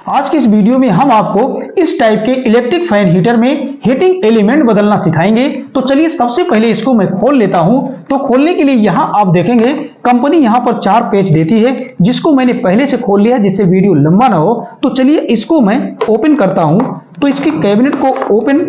आज की इस वीडियो में हम आपको इस टाइप के इलेक्ट्रिक फैन हीटर में हीटिंग एलिमेंट बदलना सिखाएंगे। तो चलिए सबसे पहले इसको मैं खोल लेता हूं। तो खोलने के लिए यहां आप देखेंगे कंपनी यहां पर 4 पेज देती है, जिसको मैंने पहले से खोल लिया जिससे वीडियो लंबा ना हो। तो चलिए इसको मैं ओपन करता हूं। तो इसकी कैबिनेट को ओपन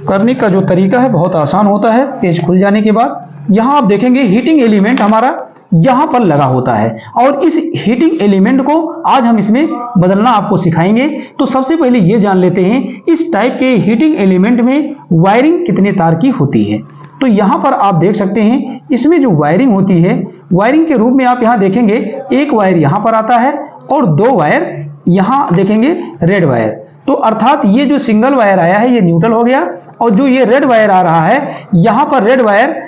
करने का जो तरीका है बहुत आसान होता है। पेज खुल जाने के बाद यहां आप देखेंगे हीटिंग एलिमेंट हमारा यहां पर लगा होता है और इस हीटिंग एलिमेंट को आज हम इसमें बदलना आपको सिखाएंगे। तो सबसे पहले ये जान लेते हैं इस टाइप के हीटिंग एलिमेंट में वायरिंग कितने तार की होती है। तो यहां पर आप देख सकते हैं इसमें जो वायरिंग होती है, वायरिंग के रूप में आप यहां देखेंगे एक वायर यहां पर आता है और 2 वायर यहां देखेंगे रेड वायर। तो अर्थात ये जो सिंगल वायर आया है ये न्यूट्रल हो गया और जो ये रेड वायर आ रहा है यहां पर रेड वायर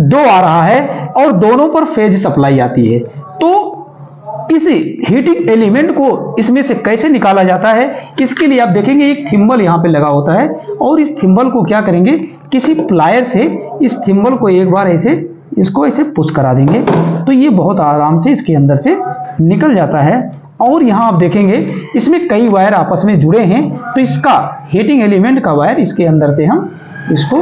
2 आ रहा है और दोनों पर फेज सप्लाई आती है। तो इस हीटिंग एलिमेंट को इसमें से कैसे निकाला जाता है, इसके लिए आप देखेंगे एक थिम्बल यहां पे लगा होता है और इस थिम्बल को क्या करेंगे, किसी प्लायर से इस थिम्बल को एक बार ऐसे इसको ऐसे पुश करा देंगे तो ये बहुत आराम से इसके अंदर से निकल जाता है। और यहां आप देखेंगे इसमें कई वायर आपस में जुड़े हैं, तो इसका हीटिंग एलिमेंट का वायर इसके अंदर से हम इसको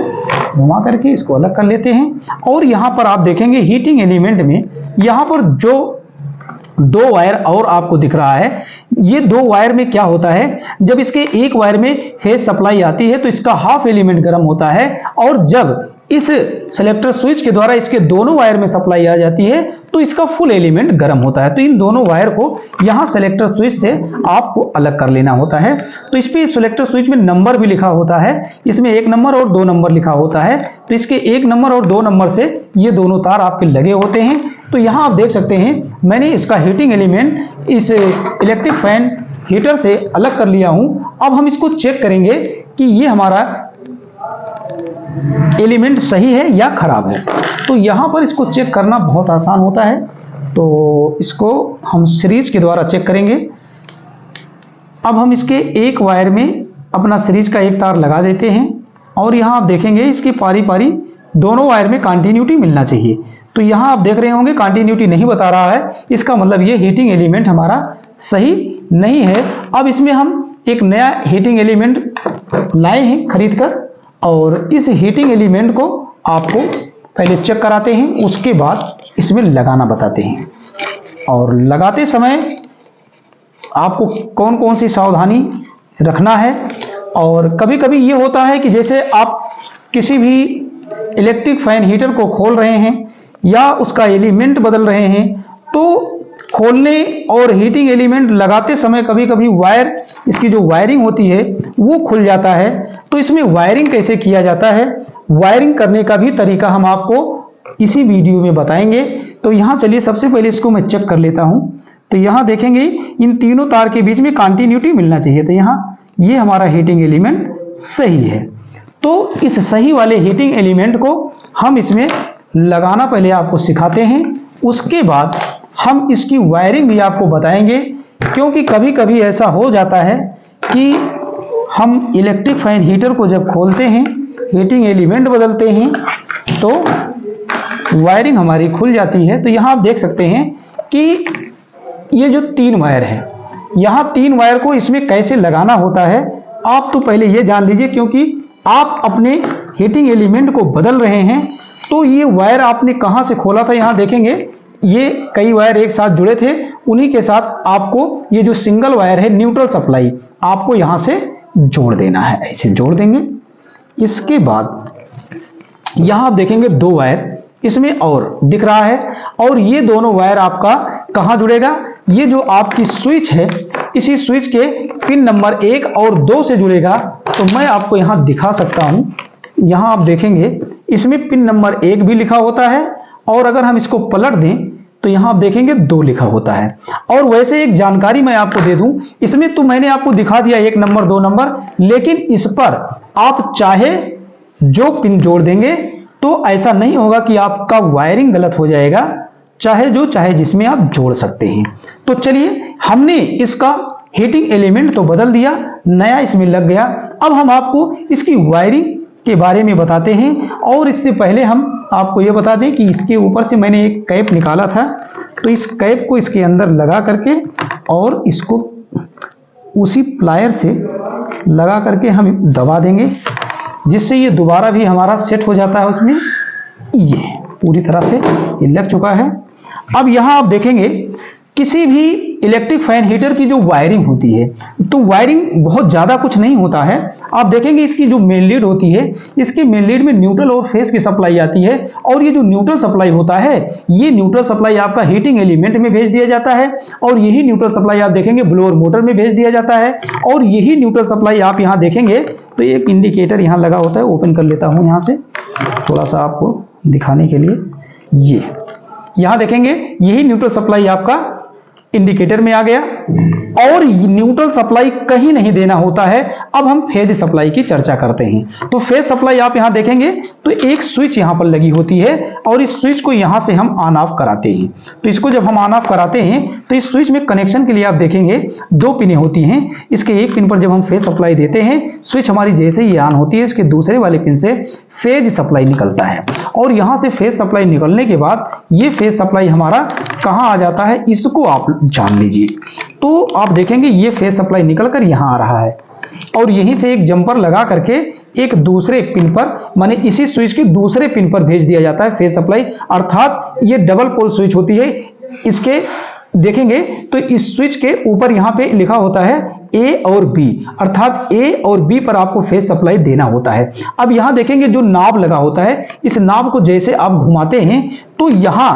घुमा करके इसको अलग कर लेते हैं। और यहां पर आप देखेंगे हीटिंग एलिमेंट में यहां पर जो 2 वायर और आपको दिख रहा है, ये 2 वायर में क्या होता है, जब इसके एक वायर में फेज सप्लाई आती है तो इसका हाफ एलिमेंट गर्म होता है और जब इस सेलेक्टर स्विच के द्वारा इसके दोनों वायर में सप्लाई आ जाती है तो इसका फुल एलिमेंट गर्म होता है। तो इन दोनों वायर को यहां सेलेक्टर स्विच से आपको अलग कर लेना होता है। तो इस पे सेलेक्टर स्विच में नंबर भी लिखा होता है, इसमें 1 नंबर और 2 नंबर लिखा होता है। तो इसके 1 नंबर और 2 नंबर से ये दोनों तार आपके लगे होते हैं। तो यहां आप देख सकते हैं मैंने इसका हीटिंग एलिमेंट इस इलेक्ट्रिक फैन हीटर से अलग कर लिया हूं। अब हम इसको चेक करेंगे कि ये हमारा एलिमेंट सही है या खराब है। तो यहां पर इसको चेक करना बहुत आसान होता है, तो इसको हम सीरीज के द्वारा चेक करेंगे। अब हम इसके एक वायर में अपना सीरीज का एक तार लगा देते हैं और यहां आप देखेंगे इसकी पारी पारी दोनों वायर में कंटिन्यूटी मिलना चाहिए। तो यहां आप देख रहे होंगे कंटिन्यूटी नहीं बता रहा है, इसका मतलब ये हीटिंग एलिमेंट हमारा सही नहीं है। अब इसमें हम एक नया हीटिंग एलिमेंट लाए हैं खरीद कर और इस हीटिंग एलिमेंट को आपको पहले चेक कराते हैं, उसके बाद इसमें लगाना बताते हैं। और लगाते समय आपको कौन कौन सी सावधानी रखना है। और कभी कभी ये होता है कि जैसे आप किसी भी इलेक्ट्रिक फैन हीटर को खोल रहे हैं या उसका एलिमेंट बदल रहे हैं, तो खोलने और हीटिंग एलिमेंट लगाते समय कभी कभी वायर, इसकी जो वायरिंग होती है वो खुल जाता है। तो इसमें वायरिंग कैसे किया जाता है, वायरिंग करने का भी तरीका हम आपको इसी वीडियो में बताएंगे। तो यहाँ चलिए सबसे पहले इसको मैं चेक कर लेता हूँ। तो यहाँ देखेंगे इन तीनों तार के बीच में कंटिन्यूटी मिलना चाहिए। तो यहाँ ये हमारा हीटिंग एलिमेंट सही है। तो इस सही वाले हीटिंग एलिमेंट को हम इसमें लगाना पहले आपको सिखाते हैं, उसके बाद हम इसकी वायरिंग भी आपको बताएंगे। क्योंकि कभी कभी ऐसा हो जाता है कि हम इलेक्ट्रिक फैन हीटर को जब खोलते हैं, हीटिंग एलिमेंट बदलते हैं तो वायरिंग हमारी खुल जाती है। तो यहाँ आप देख सकते हैं कि ये जो 3 वायर है, यहाँ 3 वायर को इसमें कैसे लगाना होता है आप तो पहले ये जान लीजिए। क्योंकि आप अपने हीटिंग एलिमेंट को बदल रहे हैं तो ये वायर आपने कहाँ से खोला था, यहाँ देखेंगे ये कई वायर एक साथ जुड़े थे, उन्हीं के साथ आपको ये जो सिंगल वायर है न्यूट्रल सप्लाई आपको यहाँ से जोड़ देना है। ऐसे जोड़ देंगे। इसके बाद यहां आप देखेंगे 2 वायर इसमें और दिख रहा है और ये दोनों वायर आपका कहां जुड़ेगा, ये जो आपकी स्विच है इसी स्विच के पिन नंबर 1 और 2 से जुड़ेगा। तो मैं आपको यहां दिखा सकता हूं, यहां आप देखेंगे इसमें पिन नंबर 1 भी लिखा होता है और अगर हम इसको पलट दें तो यहां आप देखेंगे 2 लिखा होता है। और वैसे एक जानकारी मैं आपको दे दूं, इसमें तो मैंने आपको दिखा दिया 1 नंबर 2 नंबर, लेकिन इस पर आप चाहे जो पिन जोड़ देंगे तो ऐसा नहीं होगा कि आपका वायरिंग गलत हो जाएगा, चाहे जिसमें आप जोड़ सकते हैं। तो चलिए हमने इसका हीटिंग एलिमेंट तो बदल दिया, नया इसमें लग गया। अब हम आपको इसकी वायरिंग के बारे में बताते हैं और इससे पहले हम आपको ये बता दें कि इसके ऊपर से मैंने एक कैप निकाला था, तो इस कैप को इसके अंदर लगा करके और इसको उसी प्लायर से लगा करके हम दबा देंगे, जिससे ये दोबारा भी हमारा सेट हो जाता है उसमें। ये पूरी तरह से ये लग चुका है। अब यहाँ आप देखेंगे किसी भी इलेक्ट्रिक फैन हीटर की जो वायरिंग होती है, तो वायरिंग बहुत ज़्यादा कुछ नहीं होता है। आप देखेंगे इसकी जो मेन लीड होती है, इसकी मेन लीड में न्यूट्रल और फेस की सप्लाई आती है, और ये जो न्यूट्रल सप्लाई होता है, ये न्यूट्रल सप्लाई आपका हीटिंग एलिमेंट में भेज दिया जाता है, और यही न्यूट्रल सप्लाई आप देखेंगे ब्लोअर मोटर में भेज दिया जाता है, और यही न्यूट्रल सप्लाई आप यहाँ देखेंगे तो एक इंडिकेटर यहाँ लगा होता है। ओपन कर लेता हूँ यहाँ से थोड़ा सा आपको दिखाने के लिए। ये यहाँ देखेंगे यही न्यूट्रल सप्लाई आपका इंडिकेटर में आ गया, और न्यूट्रल सप्लाई कहीं नहीं देना होता है। अब हम फेज सप्लाई की चर्चा करते हैं। तो फेज सप्लाई आप यहां देखेंगे तो एक स्विच यहां पर लगी होती है, और इस स्विच को यहां से हम ऑन ऑफ कराते हैं। तो इसको जब हम ऑन ऑफ कराते हैं तो इस स्विच में कनेक्शन के लिए आप देखेंगे 2 पिनें होती हैं। इसके एक पिन पर जब हम फेज सप्लाई देते हैं, स्विच हमारी जैसे ही ऑन होती है, इसके दूसरे वाले पिन से फेज सप्लाई निकलता है, और यहां से फेज सप्लाई निकलने के बाद ये फेज सप्लाई हमारा कहां आ जाता है, इसको आप जान लीजिए। तो आप देखेंगे ये फेज सप्लाई निकलकर यहां आ रहा है, और यहीं से एक जंपर लगा करके एक दूसरे पिन पर, माने इसी स्विच के दूसरे पिन पर भेज दिया जाता है फेज सप्लाई। अर्थात ये डबल पोल स्विच होती है। इसके देखेंगे तो इस स्विच के ऊपर यहां पे लिखा होता है ए और बी, अर्थात ए और बी पर आपको फेज सप्लाई देना होता है। अब यहां देखेंगे जो नाब लगा होता है, इस नाब को जैसे आप घुमाते हैं तो यहां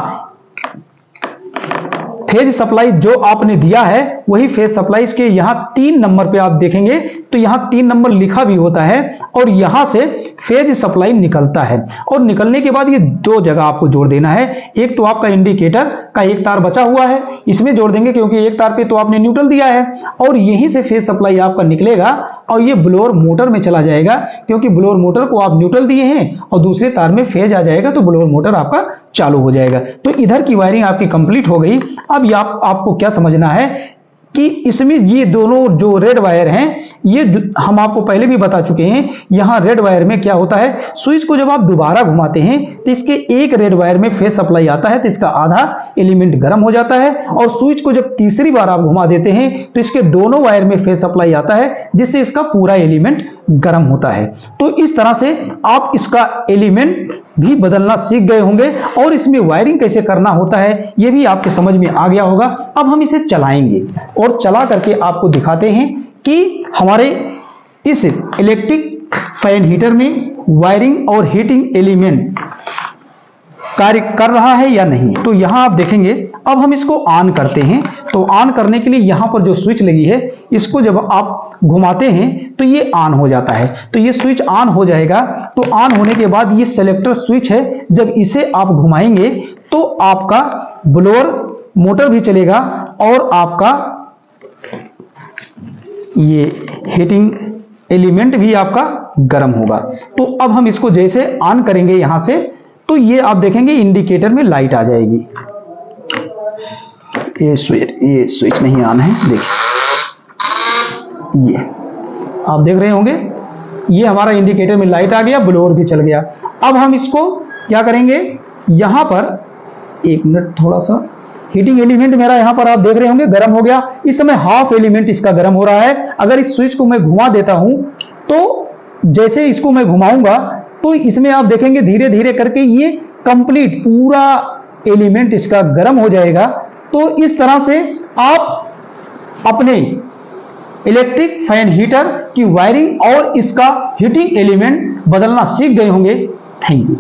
फेज सप्लाई जो आपने दिया है वही फेज सप्लाई इसके यहां 3 नंबर पे आप देखेंगे तो यहां 3 नंबर लिखा भी होता है, और यहां से फेज सप्लाई निकलता है। और निकलने के बाद ये 2 जगह आपको जोड़ देना है। एक तो आपका इंडिकेटर का एक तार बचा हुआ है, इसमें जोड़ देंगे क्योंकि एक तार पे तो आपने न्यूट्रल दिया है, और यहीं से फेज सप्लाई आपका निकलेगा और ये ब्लोअर मोटर में चला जाएगा, क्योंकि ब्लोअर मोटर को आप न्यूट्रल दिए हैं और दूसरे तार में फेज आ जाएगा, तो ब्लोअर मोटर आपका चालू हो जाएगा। तो इधर की वायरिंग आपकी कंप्लीट हो गई। अब आपको क्या समझना है कि इसमें ये दोनों जो रेड वायर हैं, ये हम आपको पहले भी बता चुके हैं। यहां रेड वायर में क्या होता है, स्विच को जब आप दोबारा घुमाते हैं तो इसके एक रेड वायर में फेज सप्लाई आता है, तो इसका आधा एलिमेंट गर्म हो जाता है, और स्विच को जब तीसरी बार आप घुमा देते हैं तो इसके दोनों वायर में फेज सप्लाई आता है, जिससे इसका पूरा एलिमेंट गर्म होता है। तो इस तरह से आप इसका एलिमेंट भी बदलना सीख गए होंगे, और इसमें वायरिंग कैसे करना होता है ये भी आपके समझ में आ गया होगा। अब हम इसे चलाएंगे और चला करके आपको दिखाते हैं कि हमारे इस इलेक्ट्रिक फैन हीटर में वायरिंग और हीटिंग एलिमेंट कार्य कर रहा है या नहीं। तो यहां आप देखेंगे अब हम इसको ऑन करते हैं। तो ऑन करने के लिए यहां पर जो स्विच लगी है, इसको जब आप घुमाते हैं तो ये ऑन हो जाता है। तो ये स्विच ऑन हो जाएगा। तो ऑन होने के बाद ये सेलेक्टर स्विच है, जब इसे आप घुमाएंगे तो आपका ब्लोअर मोटर भी चलेगा और आपका ये हीटिंग एलिमेंट भी आपका गर्म होगा। तो अब हम इसको जैसे ऑन करेंगे यहां से, तो ये आप देखेंगे इंडिकेटर में लाइट आ जाएगी। ये स्विच नहीं ऑन है, देखिए ये आप देख रहे होंगे, ये हमारा इंडिकेटर में लाइट आ गया, ब्लोअर भी चल गया। अब हम इसको क्या करेंगे, यहां पर 1 मिनट, थोड़ा सा हीटिंग एलिमेंट मेरा यहां पर आप देख रहे होंगे गर्म हो गया। इस समय हाफ एलिमेंट इसका गर्म हो रहा है। अगर इस स्विच को मैं घुमा देता हूं तो जैसे इसको मैं घुमाऊंगा तो इसमें आप देखेंगे धीरे धीरे करके ये कंप्लीट पूरा एलिमेंट इसका गर्म हो जाएगा। तो इस तरह से आप अपने इलेक्ट्रिक फैन हीटर की वायरिंग और इसका हीटिंग एलिमेंट बदलना सीख गए होंगे। Thank you.